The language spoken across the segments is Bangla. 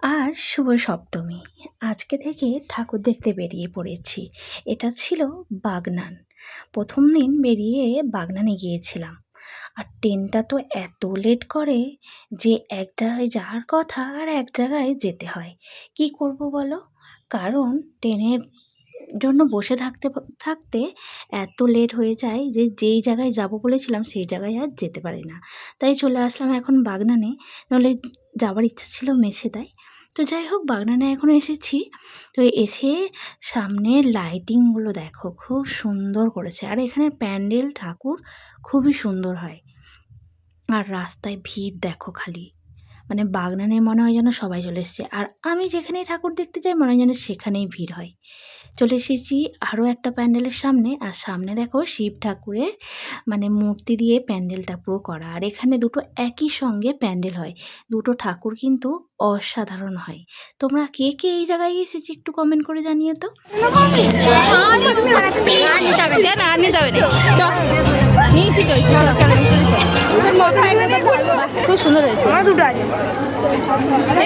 আজ শুভ সপ্তমী। আজকে থেকে ঠাকুর দেখতে বেরিয়ে পড়েছি। এটা ছিল বাগনান। প্রথম দিন বেরিয়ে বাগনানে গিয়েছিলাম। আর ট্রেনটা তো এত লেট করে যে এক জায়গায় যাওয়ার কথা আর এক জায়গায় যেতে হয়। কি করব বলো? কারণ ট্রেনের জন্য বসে থাকতে থাকতে এত লেট হয়ে যায় যে যেই জায়গায় যাব বলেছিলাম সেই জায়গায় আর যেতে পারি না। তাই চলে আসলাম এখন বাগনানে। নইলে যাবার ইচ্ছা ছিল মেছেদায়। তো যাই হোক, বাগনানে এখন এসেছি। তো এসে সামনের লাইটিংগুলো দেখো, খুব সুন্দর করেছে। আর এখানের প্যান্ডেল ঠাকুর খুবই সুন্দর হয়। আর রাস্তায় ভিড় দেখো খালি, মানে বাগনানে মনে হয় যেন সবাই চলে এসছে। আর আমি যেখানেই ঠাকুর দেখতে যাই মনে হয় যেন সেখানেই ভিড় হয়। চলে এসেছি আরও একটা প্যান্ডেলের সামনে। আর সামনে দেখো শিব ঠাকুরের মানে মূর্তি দিয়ে প্যান্ডেলটা পুরো করা। আর এখানে দুটো একই সঙ্গে প্যান্ডেল হয়। দুটো ঠাকুর কিন্তু অসাধারণ হয়। তোমরা কে কে এই জায়গায় এসেছি একটু কমেন্ট করে জানিয়ে তো। খুব সুন্দর হয়েছে।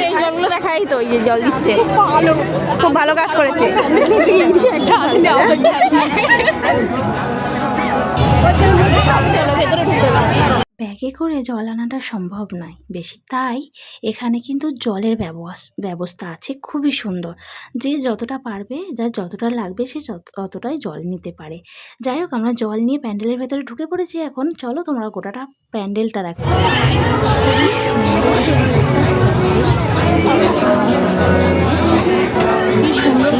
এই জলগুলো দেখাই তো, এই যে জল দিচ্ছে, খুব ভালো কাজ করেছে। ব্যাগে করে জল আনাটা সম্ভব নয় বেশি, তাই এখানে কিন্তু জলের ব্যবস্থা আছে খুবই সুন্দর। যে যতটা পারবে, যার যতটা লাগবে সে ততটাই জল নিতে পারে। যাই হোক, আমরা জল নিয়ে প্যান্ডেলের ভেতরে ঢুকে পড়েছি। এখন চলো তোমরা গোটাটা প্যান্ডেলটা দেখো। কি সুন্দর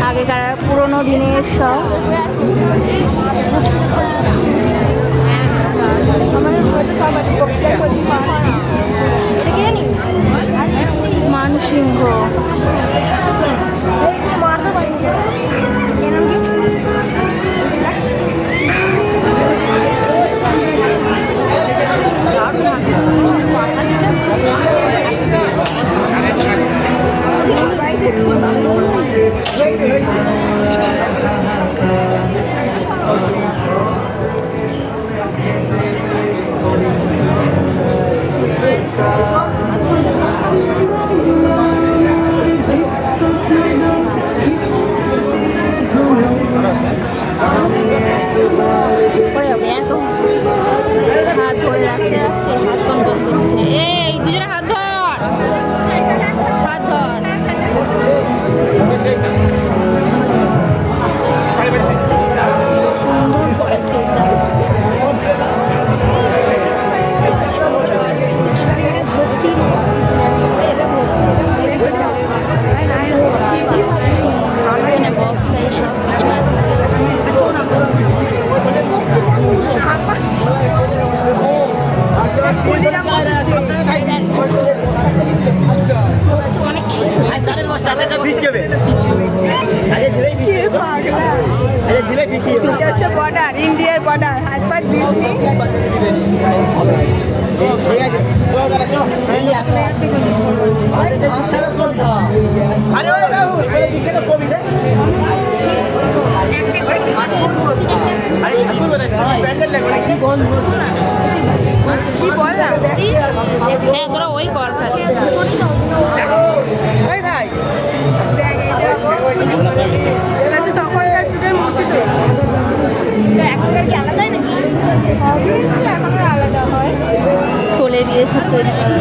আগেকার পুরোনো দিনের সব মানসিংহ। হাত ধরে রাখতে আছে, হাত কন্ট্রোল করছে। এই দুজনে হাত ধর, হাত ধর। সুন্দর করেছে এটা। বস্তায় সব কিছু আছে। বর্ডার, ইন্ডিয়ার বর্ডার, হাইপার ডিজনি। কি বললাম? হ্যাঁ, তোরা ওই কর খালি। তখনকার যুগের মূর্তি তো এখনকার কি আলাদাই নাকি? এখন আলাদা হয়, খুলে দিয়ে সব তৈরি করা।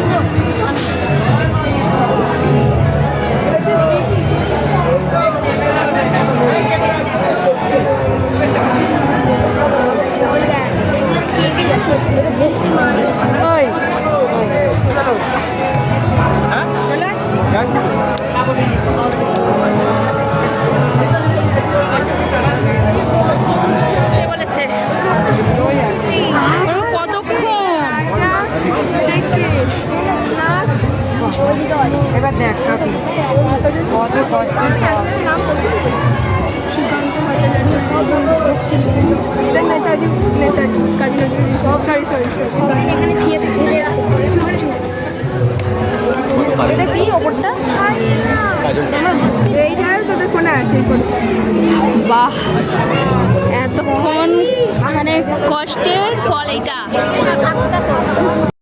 কতক্ষণ এবার দেখ ঠাকুর কত কষ্ট নাম সুকান্ত ভট্টাচার্য এটা নেতাজি কাজী নজরুল সরি এটা কি ওপরটা? এইটা তোদের ফোনে আছে এই ফোনে বাহ, এতক্ষণ মানে কষ্টের ফল এটা।